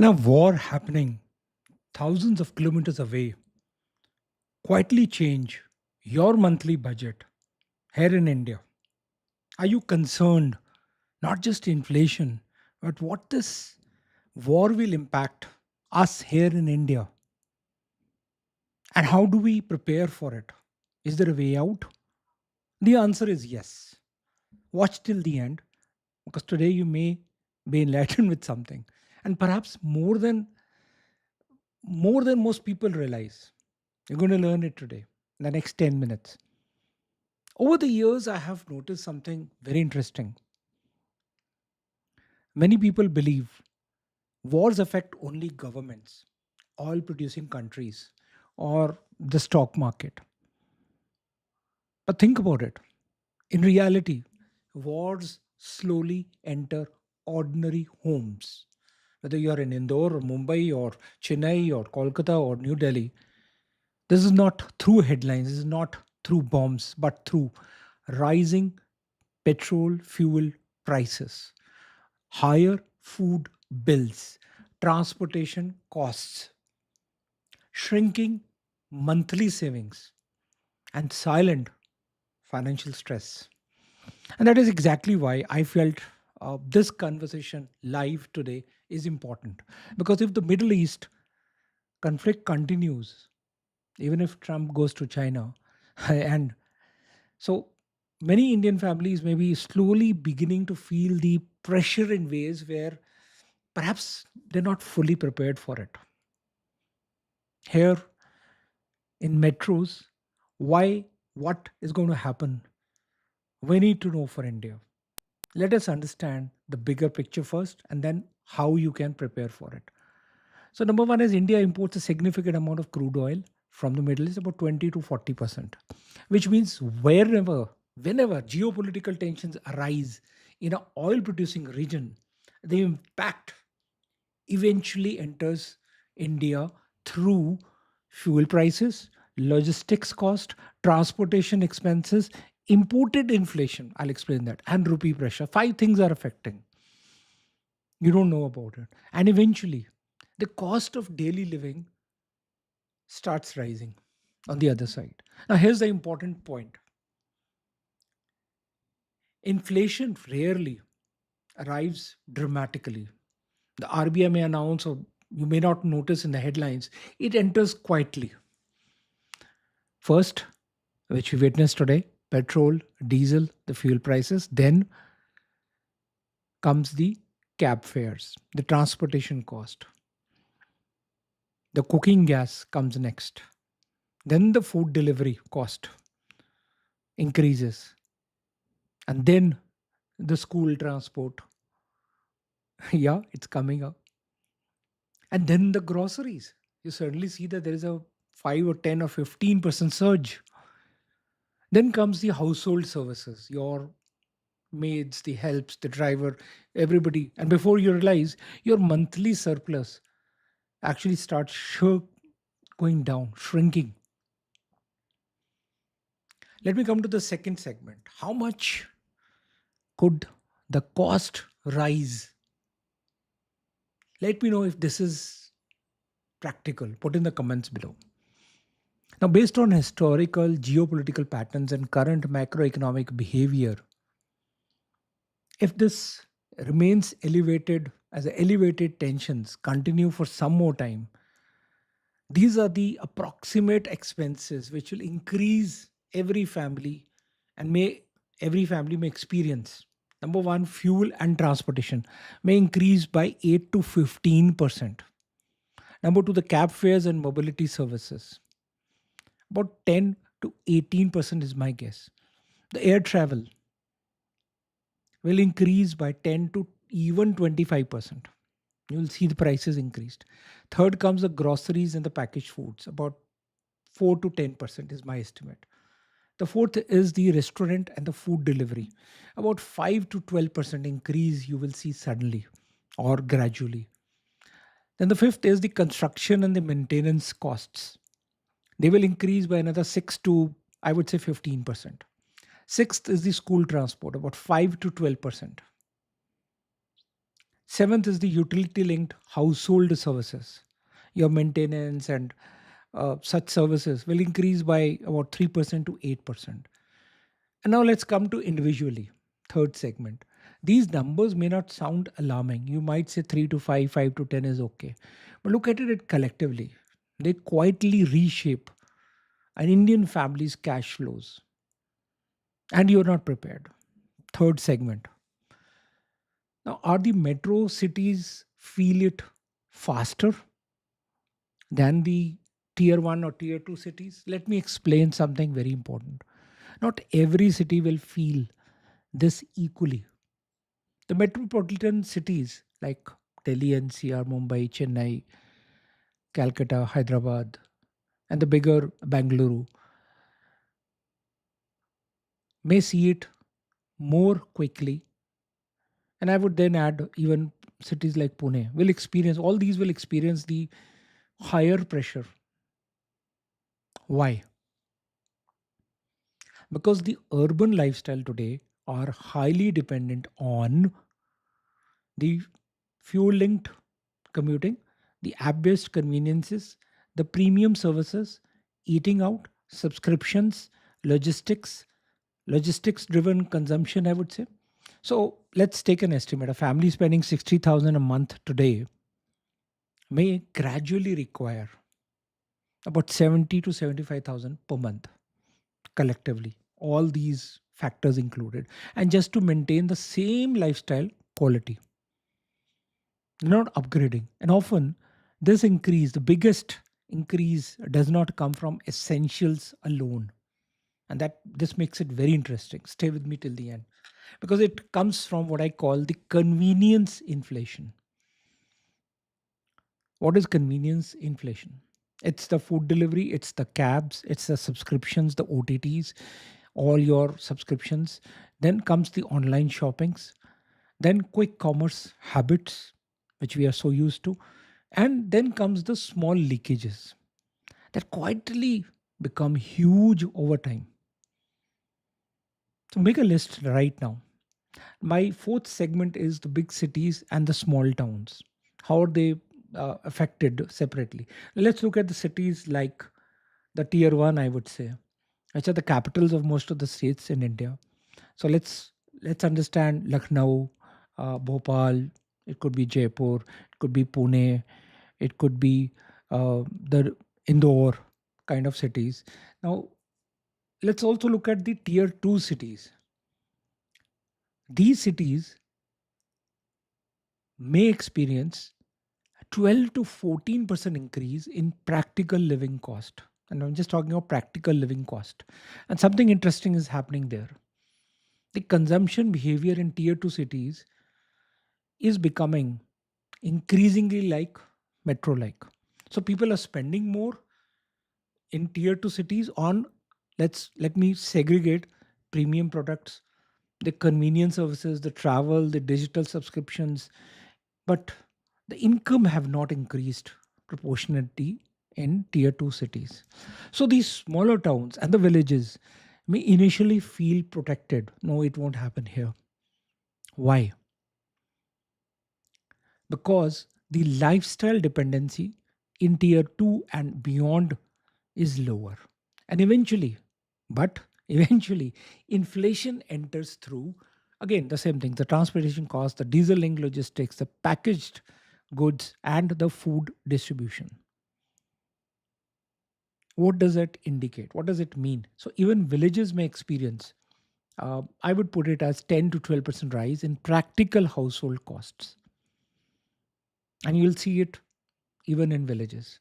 Can a war happening thousands of kilometers away quietly change your monthly budget here in India? Are you concerned not just inflation, but what this war will impact us here in India? And how do we prepare for it? Is there a way out? The answer is yes. Watch till the end because today you may be enlightened with something. And perhaps more than most people realize. You're going to learn it today in the next 10 minutes. Over the years, I have noticed something very interesting. Many people believe wars affect only governments, oil producing countries, or the stock market. But think about it. In reality, wars slowly enter ordinary homes. Whether you are in Indore or Mumbai or Chennai or Kolkata or New Delhi, this is not through headlines, this is not through bombs, but through rising petrol fuel prices, higher food bills, transportation costs, shrinking monthly savings, and silent financial stress. And that is exactly why I felt this conversation live today is important. Because if the Middle East conflict continues, even if Trump goes to China, and so many Indian families may be slowly beginning to feel the pressure in ways where perhaps they're not fully prepared for it. Here in metros, why, what is going to happen? We need to know for India. Let us understand the bigger picture first and then how you can prepare for it. So, number one is India imports a significant amount of crude oil from the Middle East, about 20 to 40%, which means whenever geopolitical tensions arise in an oil producing region, the impact eventually enters India through fuel prices, logistics cost, transportation expenses, imported inflation. I'll explain that, and rupee pressure. Five things are affecting. You don't know about it. And eventually, the cost of daily living starts rising on the other side. Now, here's the important point: inflation rarely arrives dramatically. The RBI may announce, or you may not notice in the headlines, it enters quietly. First, which we witnessed today, petrol, diesel, the fuel prices. Then comes the cab fares, the transportation cost. The cooking gas comes next. Then the food delivery cost increases. And then the school transport. Yeah, it's coming up. And then the groceries. You certainly see that there is a 5 or 10 or 15% surge. Then comes the household services, your maids, the helps, the driver, everybody. And before you realize, your monthly surplus actually starts going down, shrinking. Let me come to the second segment. How much could the cost rise? Let me know if this is practical. Put in the comments below. Now, based on historical geopolitical patterns and current macroeconomic behavior, if this remains elevated as elevated tensions continue for some more time, these are the approximate expenses which will increase every family and may every family may experience. Number one, fuel and transportation may increase by 8 to 15%. Number two, the cab fares and mobility services. About 10 to 18% is my guess. The air travel will increase by 10 to even 25%. You will see the prices increased. Third comes the groceries and the packaged foods. About 4 to 10% is my estimate. The fourth is the restaurant and the food delivery. About 5 to 12% increase you will see suddenly or gradually. Then the fifth is the construction and the maintenance costs. They will increase by another 6 to, I would say, 15%. Sixth is the school transport, about 5 to 12%. Seventh is the utility linked household services. Your maintenance and such services will increase by about 3% to 8%. And now let's come to individually. Third segment. These numbers may not sound alarming. You might say 3 to 5, 5 to 10 is okay. But look at it collectively. They quietly reshape an Indian family's cash flows. And you're not prepared. Third segment. Now, are the metro cities feel it faster than the tier 1 or tier 2 cities? Let me explain something very important. Not every city will feel this equally. The metropolitan cities like Delhi, NCR, Mumbai, Chennai, Calcutta, Hyderabad, and the bigger Bangalore may see it more quickly. And I would then add even cities like Pune will experience, all these will experience the higher pressure. Why? Because the urban lifestyle today are highly dependent on the fuel linked commuting, the app based conveniences, the premium services, eating out, subscriptions, logistics, logistics driven consumption, I would say. So let's take an estimate. A family spending 60,000 a month today may gradually require about 70 to 75,000 per month collectively, all these factors included, and just to maintain the same lifestyle quality. They're not upgrading. And often, this increase, the biggest increase, does not come from essentials alone. And that this makes it very interesting. Stay with me till the end because it comes from what I call the convenience inflation. What is convenience inflation? It's the food delivery, it's the cabs, it's the subscriptions, the OTTs, all your subscriptions. Then comes the online shoppings, then quick commerce habits, which we are so used to. And then comes the small leakages that quietly become huge over time. So make a list right now. My fourth segment is the big cities and the small towns. How are they affected separately? Let's look at the cities like the tier one, I would say, which are the capitals of most of the states in India. So let's understand Lucknow, Bhopal. It could be Jaipur. It could be Pune. It could be the Indore kind of cities. Now let's also look at the tier two cities. These cities may experience 12 to 14% increase in practical living cost. And I'm just talking about practical living cost. And something interesting is happening there. The consumption behavior in tier 2 cities is becoming increasingly like metro like. So people are spending more in tier 2 cities on, let me segregate premium products, the convenience services, the travel, the digital subscriptions, but the income have not increased proportionately in tier 2 cities. So these smaller towns and the villages may initially feel protected. No, it won't happen here. Why? Because the lifestyle dependency in tier 2 and beyond is lower. And eventually, but eventually, inflation enters through, again, the same thing, the transportation costs, the diesel link logistics, the packaged goods, and the food distribution. What does it indicate? What does it mean? So, even villages may experience, I would put it as 10 to 12% rise in practical household costs. And you'll see it even in villages.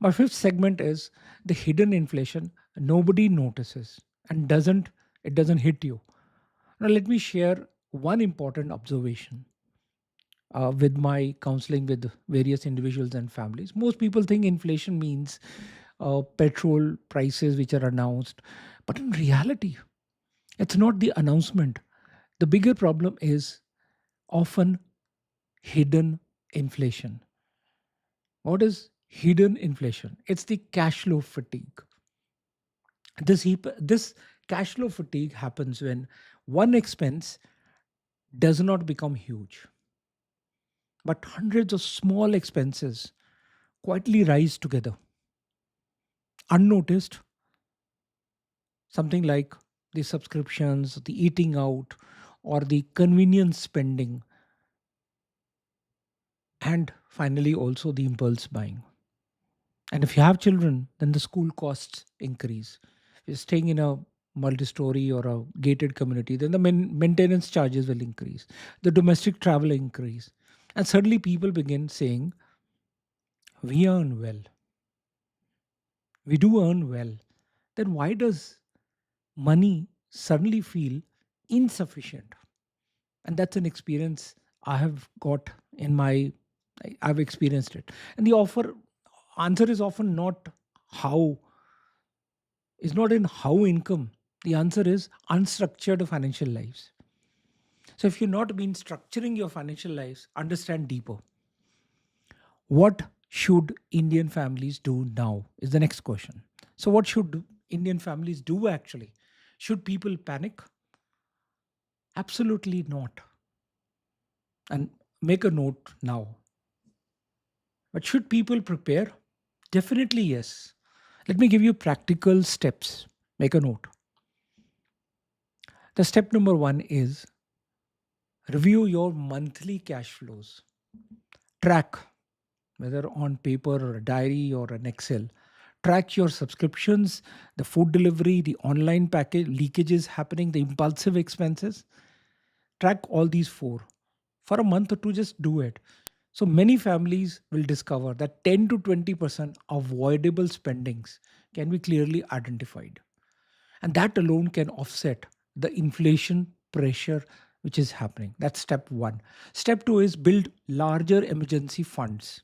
My fifth segment is the hidden inflation nobody notices and doesn't hit you. Now let me share one important observation with my counseling with various individuals and families. Most people think inflation means petrol prices which are announced, but in reality, it's not the announcement. The bigger problem is often hidden inflation. What is hidden inflation? It's the cash flow fatigue. This cash flow fatigue happens when one expense does not become huge. but hundreds of small expenses quietly rise together, unnoticed, something like the subscriptions, the eating out, or the convenience spending, and finally also the impulse buying. And if you have children, then the school costs increase. If you're staying in a multi-story or a gated community, then the maintenance charges will increase. The domestic travel increase. And suddenly people begin saying, we earn well. We do earn well. Then why does money suddenly feel insufficient? And that's an experience I have got in my, I've experienced it. And the offer answer is often not how, is not in how income. The answer is unstructured financial lives. So if you've not been structuring your financial lives, understand deeper. What should Indian families do now? Is the next question. So what should Indian families do actually? Should people panic? Absolutely not. And make a note now. But should people prepare? Definitely yes. Let me give you practical steps. Make a note. The step number one is review your monthly cash flows. Track, whether on paper or a diary or an Excel. Track your subscriptions, the food delivery, the online package leakages happening, the impulsive expenses. Track all these four. For a month or two, just do it. So many families will discover that 10 to 20% avoidable spendings can be clearly identified. And that alone can offset the inflation pressure which is happening. That's step one. Step two is build larger emergency funds.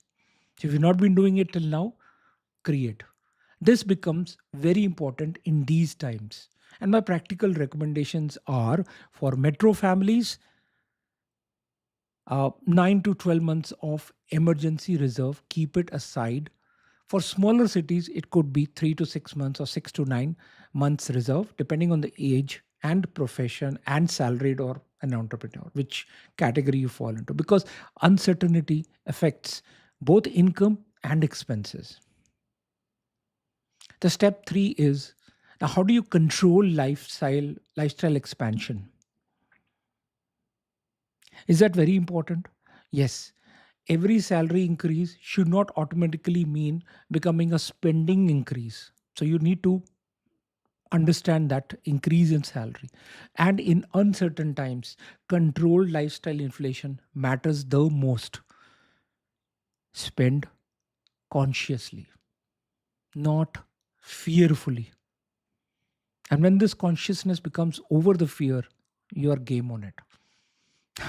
So if you've not been doing it till now, create. This becomes very important in these times. And my practical recommendations are for metro families, 9 to 12 months of emergency reserve, keep it aside. For smaller cities, it could be 3 to 6 months or 6 to 9 months reserve, depending on the age and profession and salaried or an entrepreneur, which category you fall into, because uncertainty affects both income and expenses. The step three is now how do you control lifestyle expansion? Is that very important? Yes. Every salary increase should not automatically mean becoming a spending increase. So you need to understand that increase in salary. And in uncertain times, controlled lifestyle inflation matters the most. Spend consciously, not fearfully. And when this consciousness becomes over the fear, you are game on it.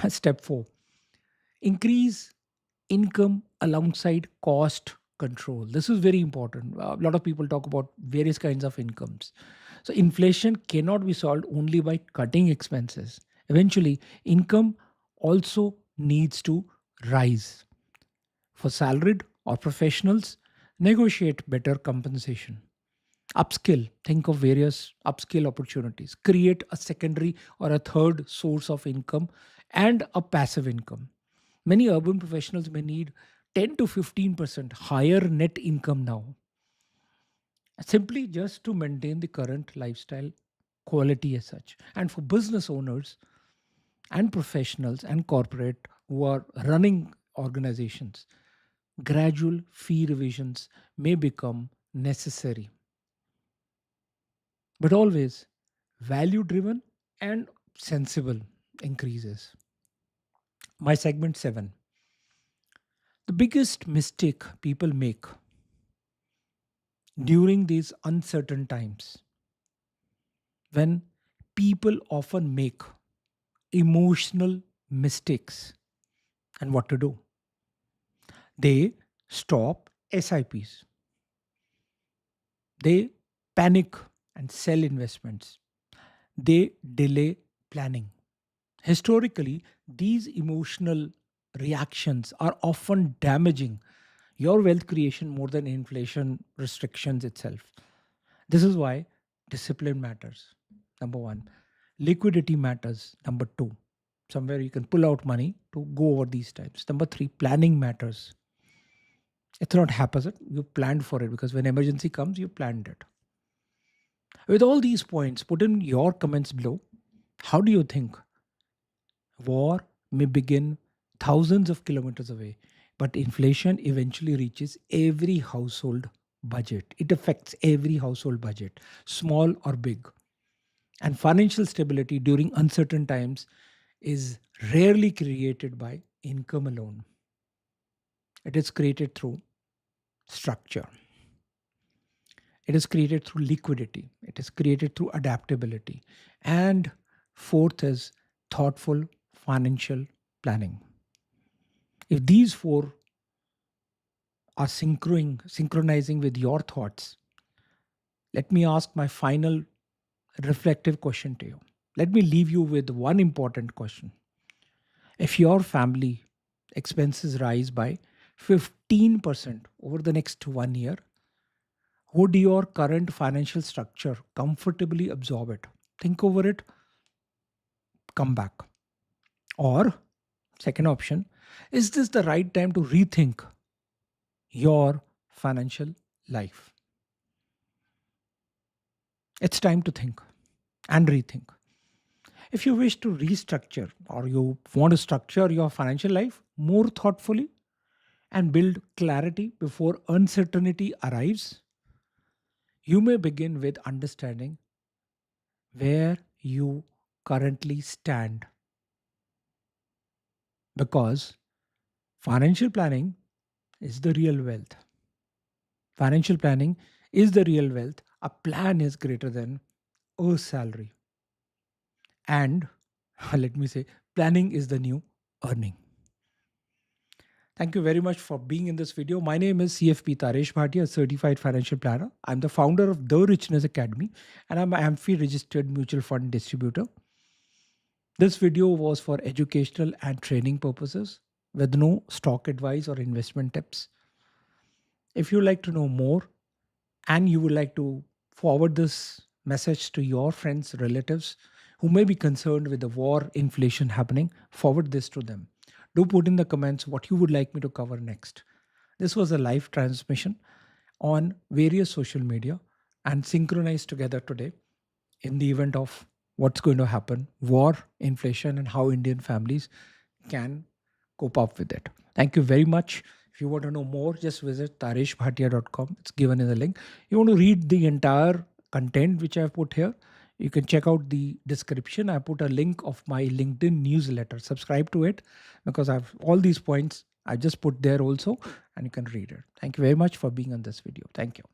Step four, increase income alongside cost control. This is very important. A lot of people talk about various kinds of incomes. So, inflation cannot be solved only by cutting expenses. Eventually, income also needs to rise. For salaried or professionals, negotiate better compensation. Upskill, think of various upskill opportunities. Create a secondary or a third source of income and a passive income. Many urban professionals may need 10 to 15% higher net income now, simply just to maintain the current lifestyle quality as such. And for business owners and professionals and corporate who are running organizations, gradual fee revisions may become necessary, but always value driven and sensible increases. My segment 7, the biggest mistake people make during these uncertain times, when people often make emotional mistakes. And what to do? They stop SIPs, they panic and sell investments, they delay planning. Historically, these emotional reactions are often damaging your wealth creation more than inflation restrictions itself. This is why discipline matters. Number one, liquidity matters. Number two, somewhere you can pull out money to go over these times. Number three, planning matters. It's not haphazard. You planned for it because when emergency comes, you planned it. With all these points, put in your comments below. How do you think war may begin thousands of kilometers away, but inflation eventually reaches every household budget? It affects every household budget, small or big. And financial stability during uncertain times is rarely created by income alone. It is created through structure. It is created through liquidity. It is created through adaptability. And fourth is thoughtful financial planning. If these four are synchronizing with your thoughts, let me ask my final reflective question to you. Let me leave you with one important question. If your family expenses rise by 15% over the next 1 year, would your current financial structure comfortably absorb it? Think over it, come back. Or, second option, is this the right time to rethink your financial life? It's time to think and rethink. If you wish to restructure or you want to structure your financial life more thoughtfully and build clarity before uncertainty arrives, you may begin with understanding where you currently stand. Because financial planning is the real wealth. Financial planning is the real wealth. A plan is greater than a salary. And let me say, planning is the new earning. Thank you very much for being in this video. My name is CFP Taresh Bhatia, a certified financial planner. I'm the founder of the Richness Academy, and I'm an AMFI registered mutual fund distributor. This video was for educational and training purposes with no stock advice or investment tips. If you'd like to know more and you would like to forward this message to your friends, relatives who may be concerned with the war, inflation happening, forward this to them. Do put in the comments what you would like me to cover next. This was a live transmission on various social media and synchronized together today in the event of what's going to happen, war, inflation, and how Indian families can cope up with it. Thank you very much. If you want to know more, just visit tareshbhatia.com. It's given in the link. You want to read the entire content which I've put here, you can check out the description. I put a link of my LinkedIn newsletter. Subscribe to it because I've all these points I just put there also and you can read it. Thank you very much for being on this video. Thank you.